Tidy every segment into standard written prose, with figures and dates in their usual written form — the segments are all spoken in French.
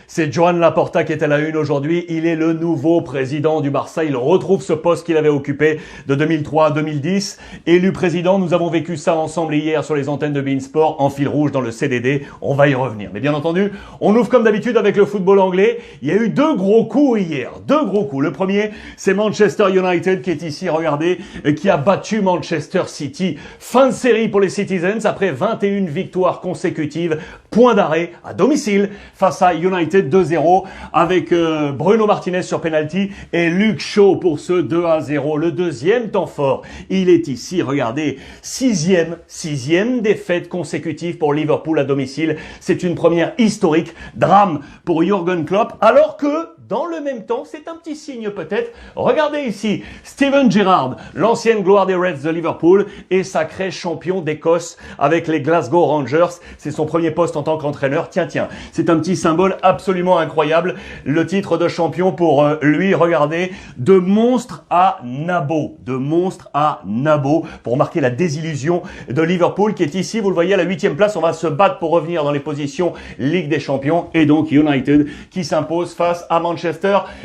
C'est Joan Laporta qui est à la une aujourd'hui. Il est le nouveau président du Barça. Il retrouve ce poste qu'il avait occupé de 2003 à 2010. Élu président, nous avons vécu ça ensemble hier sur les antennes de beIN Sport en fil rouge dans le CDD. On va y revenir. Mais bien entendu, on ouvre comme d'habitude avec le football anglais. Il y a eu deux gros coups hier. Deux gros coups. Le premier, c'est Manchester United qui est ici, regardez, qui a battu Manchester City. Fin de série pour les Citizens après 21 victoires consécutives. Point d'arrêt à domicile face à United 2-0 avec Bruno Martinez sur penalty et Luke Shaw pour ce 2-0. Le deuxième temps fort, il est ici, regardez, sixième défaite consécutive pour Liverpool à domicile. C'est une première historique, drame pour Jürgen Klopp, alors que dans le même temps, c'est un petit signe peut-être. Regardez ici, Steven Gerrard, l'ancienne gloire des Reds de Liverpool, est sacré champion d'Écosse avec les Glasgow Rangers. C'est son premier poste en tant qu'entraîneur. Tiens, c'est un petit symbole absolument incroyable. Le titre de champion pour lui, regardez, de monstre à nabo. De monstre à nabo pour marquer la désillusion de Liverpool qui est ici, vous le voyez, à la 8e place. On va se battre pour revenir dans les positions Ligue des Champions. Et donc United qui s'impose face à Manchester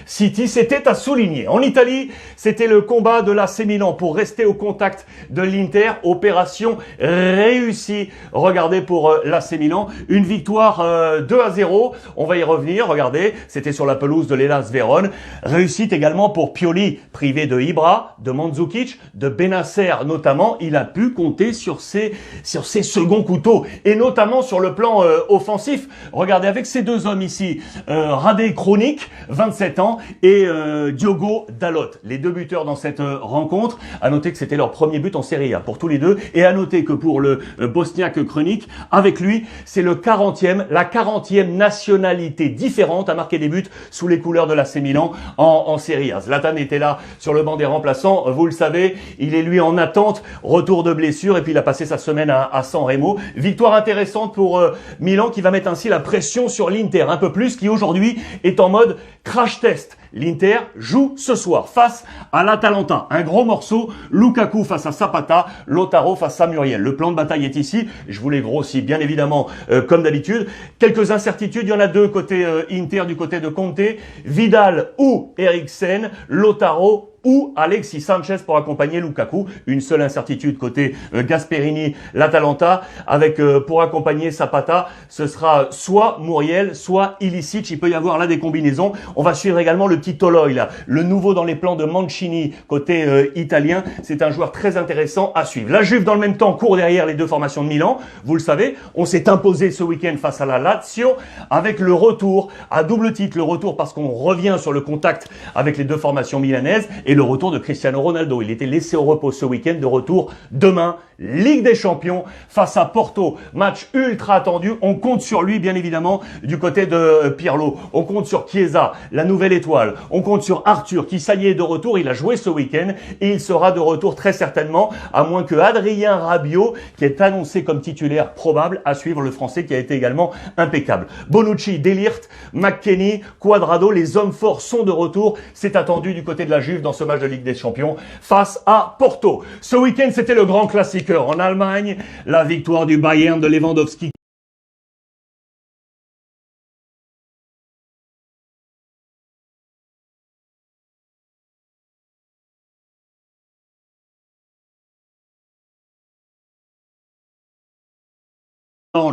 City. C'était à souligner. En Italie, c'était le combat de l'AC Milan pour rester au contact de l'Inter. Opération réussie. Regardez pour l'AC Milan. Une victoire 2-0. On va y revenir. Regardez, c'était sur la pelouse de l'Hellas Vérone. Réussite également pour Pioli, privé de Ibra, de Mandzukic, de Benacer notamment. Il a pu compter sur ses seconds couteaux et notamment sur le plan offensif. Regardez avec ces deux hommes ici, Rade Kronic, 27 ans, et Diogo Dalot, les deux buteurs dans cette rencontre. À noter que c'était leur premier but en Serie A pour tous les deux. Et à noter que pour le Bosniaque Kronic, avec lui, c'est la 40e nationalité différente à marquer des buts sous les couleurs de l'AC Milan en Serie A. Zlatan était là sur le banc des remplaçants, vous le savez, il est lui en attente, retour de blessure, et puis il a passé sa semaine à San Remo. Victoire intéressante pour Milan qui va mettre ainsi la pression sur l'Inter, un peu plus, qui aujourd'hui est en mode crash test. L'Inter joue ce soir face à l'Atalanta. Un gros morceau, Lukaku face à Zapata, Lautaro face à Muriel. Le plan de bataille est ici. Je vous l'ai grossi, bien évidemment, comme d'habitude. Quelques incertitudes, il y en a deux côté Inter, du côté de Conte. Vidal ou Eriksen, Lautaro ou Alexis Sanchez pour accompagner Lukaku. Une seule incertitude côté Gasperini, l'Atalanta, avec pour accompagner Zapata, ce sera soit Muriel, soit Ilicic. Il peut y avoir là des combinaisons. On va suivre également le petit Toloi, là, le nouveau dans les plans de Mancini côté italien. C'est un joueur très intéressant à suivre. La Juve dans le même temps court derrière les deux formations de Milan. Vous le savez, on s'est imposé ce week-end face à la Lazio avec le retour à double titre. Le retour parce qu'on revient sur le contact avec les deux formations milanaises et le retour de Cristiano Ronaldo. Il était laissé au repos ce week-end, de retour demain, Ligue des Champions face à Porto. Match ultra attendu. On compte sur lui, bien évidemment, du côté de Pirlo. On compte sur Chiesa, la nouvelle étoile. On compte sur Arthur, qui ça y est de retour. Il a joué ce week-end et il sera de retour très certainement, à moins que Adrien Rabiot, qui est annoncé comme titulaire probable, à suivre, le Français qui a été également impeccable. Bonucci, De Ligt, McKennie, Cuadrado, les hommes forts sont de retour. C'est attendu du côté de la Juve dans ce match de Ligue des Champions face à Porto. Ce week-end, c'était le grand classique en Allemagne, la victoire du Bayern de Lewandowski.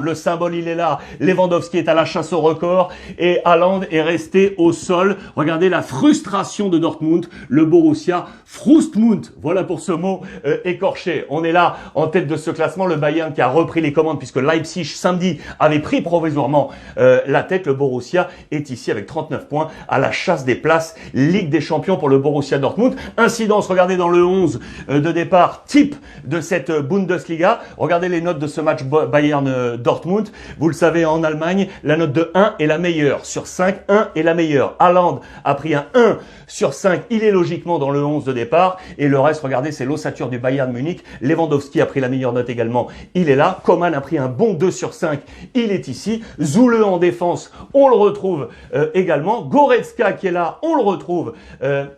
Le symbole, il est là. Lewandowski est à la chasse au record et Haaland est resté au sol. Regardez la frustration de Dortmund. Le Borussia Frustmund. Voilà pour ce mot écorché. On est là en tête de ce classement. Le Bayern qui a repris les commandes puisque Leipzig samedi avait pris provisoirement la tête. Le Borussia est ici avec 39 points à la chasse des places Ligue des Champions pour le Borussia Dortmund. Incidence, regardez dans le 11 de départ type de cette Bundesliga. Regardez les notes de ce match Bayern Dortmund. Vous le savez, en Allemagne, la note de 1 est la meilleure. Sur 5, 1 est la meilleure. Haaland a pris un 1 sur 5. Il est logiquement dans le 11 de départ. Et le reste, regardez, c'est l'ossature du Bayern Munich. Lewandowski a pris la meilleure note également. Il est là. Coman a pris un bon 2 sur 5. Il est ici. Zoule en défense, on le retrouve également. Goretzka qui est là, on le retrouve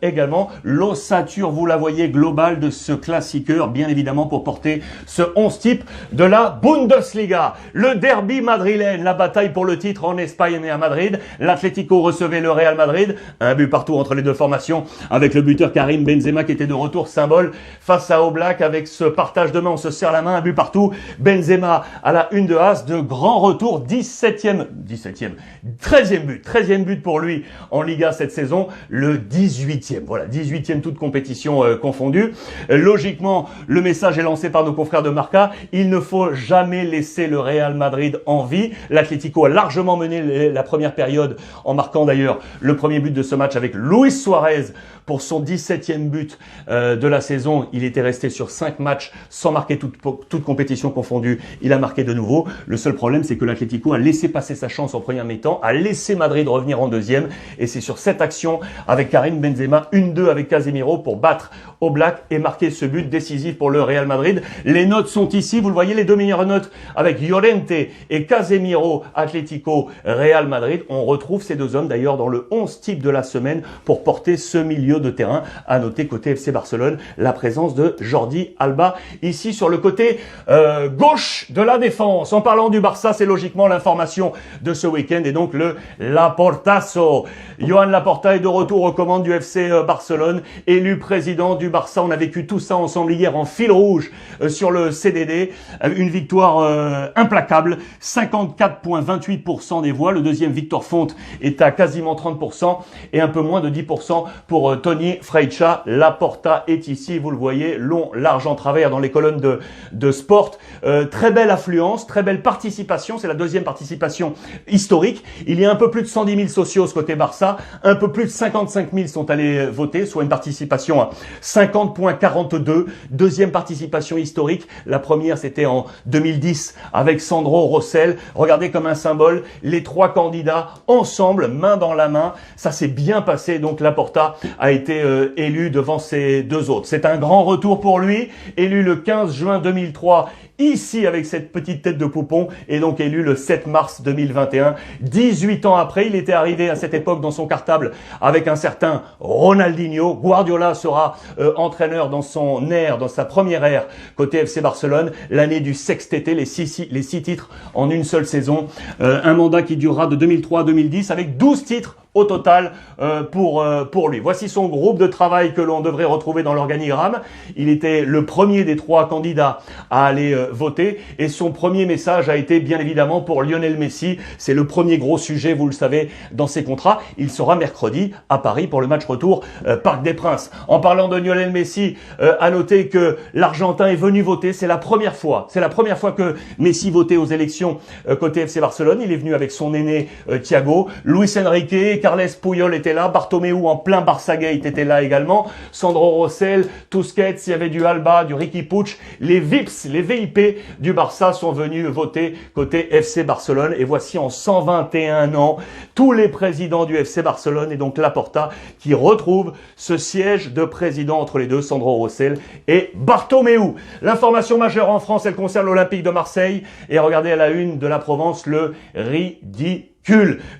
également. L'ossature, vous la voyez, globale de ce classiqueur, bien évidemment, pour porter ce 11 type de la Bundesliga. le derby madrilène, la bataille pour le titre en Espagne et à Madrid. L'Atlético recevait le Real Madrid, un but partout entre les deux formations, avec le buteur Karim Benzema qui était de retour symbole face à Oblak, avec ce partage de main, on se serre la main, un but partout. Benzema à la une de As, de grand retour, 13e but pour lui en Liga cette saison, le 18e, voilà, 18e toute compétition confondue. Logiquement, le message est lancé par nos confrères de Marca, il ne faut jamais laisser le Real Madrid en vie. L'Atlético a largement mené la première période en marquant d'ailleurs le premier but de ce match avec Luis Suarez pour son 17e but de la saison. Il était resté sur 5 matchs sans marquer toute compétition confondue. Il a marqué de nouveau. Le seul problème, c'est que l'Atlético a laissé passer sa chance en première mi-temps, a laissé Madrid revenir en deuxième. Et c'est sur cette action avec Karim Benzema, 1-2 avec Casemiro pour battre Oblak et marquer ce but décisif pour le Real Madrid. Les notes sont ici. Vous le voyez, les deux meilleures notes avec Llorente et Casemiro, Atlético, Real Madrid. On retrouve ces deux hommes d'ailleurs dans le 11 type de la semaine pour porter ce milieu de terrain. À noter côté FC Barcelone, la présence de Jordi Alba ici sur le côté gauche de la défense. En parlant du Barça, c'est logiquement l'information de ce week-end et donc le Laportazo. Joan Laporta est de retour aux commandes du FC Barcelone, élu président du Barça. On a vécu tout ça ensemble hier en fil rouge sur le CDD. Une victoire implacable, 54,28% des voix. Le deuxième, Victor Font, est à quasiment 30% et un peu moins de 10% pour Toni Freixa. Laporta est ici, vous le voyez, long, large en travers dans les colonnes de Sport. Très belle affluence, très belle participation. C'est la deuxième participation historique. Il y a un peu plus de 110 000 socios côté Barça. Un peu plus de 55 000 sont allés voter, soit une participation à 50,42. Deuxième participation historique. La première, c'était en 2010 avec Sandro Rosell. Regardez comme un symbole, les trois candidats ensemble, main dans la main. Ça s'est bien passé. Donc Laporta a été élu devant ces deux autres. C'est un grand retour pour lui. Élu le 15 juin 2003. Ici avec cette petite tête de poupon et donc élu le 7 mars 2021. 18 ans après, il était arrivé à cette époque dans son cartable avec un certain Ronaldinho. Guardiola sera entraîneur dans son ère, dans sa première ère côté FC Barcelone. L'année du sextété, les six titres en une seule saison. Un mandat qui durera de 2003 à 2010 avec 12 titres au total pour lui. Voici son groupe de travail que l'on devrait retrouver dans l'organigramme. Il était le premier des trois candidats à aller voter et son premier message a été bien évidemment pour Lionel Messi. C'est le premier gros sujet, vous le savez, dans ses contrats. Il sera mercredi à Paris pour le match retour Parc des Princes. En parlant de Lionel Messi, à noter que l'Argentin est venu voter. C'est la première fois que Messi votait aux élections côté FC Barcelone. Il est venu avec son aîné Thiago, Luis Enrique, Carles Puyol était là, Bartomeu en plein Barça Gate était là également, Sandro Rosell, Tusquets, il y avait du Alba, du Riqui Puig, les VIPs, les VIP du Barça sont venus voter côté FC Barcelone et voici en 121 ans tous les présidents du FC Barcelone et donc Laporta qui retrouve ce siège de président entre les deux, Sandro Rosell et Bartomeu. L'information majeure en France, elle concerne l'Olympique de Marseille et regardez à la une de la Provence le ridicule.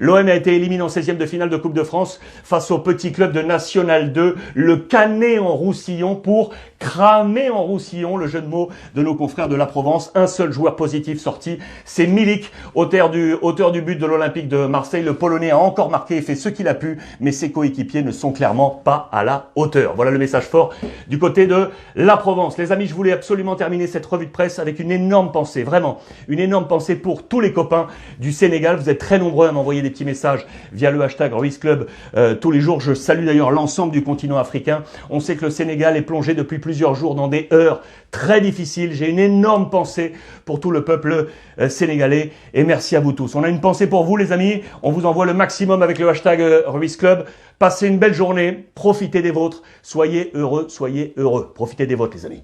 L'OM a été éliminé en 16e de finale de Coupe de France face au petit club de National 2, le Canet en Roussillon pour cramer en Roussillon, le jeu de mots de nos confrères de la Provence. Un seul joueur positif sorti, c'est Milik, auteur du but de l'Olympique de Marseille. Le Polonais a encore marqué et fait ce qu'il a pu, mais ses coéquipiers ne sont clairement pas à la hauteur. Voilà le message fort du côté de la Provence. Les amis, je voulais absolument terminer cette revue de presse avec une énorme pensée, vraiment, une énorme pensée pour tous les copains du Sénégal. Vous êtes très nombreux à m'envoyer des petits messages via le hashtag Ruiz Club tous les jours. Je salue d'ailleurs l'ensemble du continent africain. On sait que le Sénégal est plongé depuis plusieurs jours dans des heures très difficiles. J'ai une énorme pensée pour tout le peuple sénégalais et merci à vous tous. On a une pensée pour vous les amis. On vous envoie le maximum avec le hashtag Ruiz Club. Passez une belle journée. Profitez des vôtres. Soyez heureux. Profitez des vôtres les amis.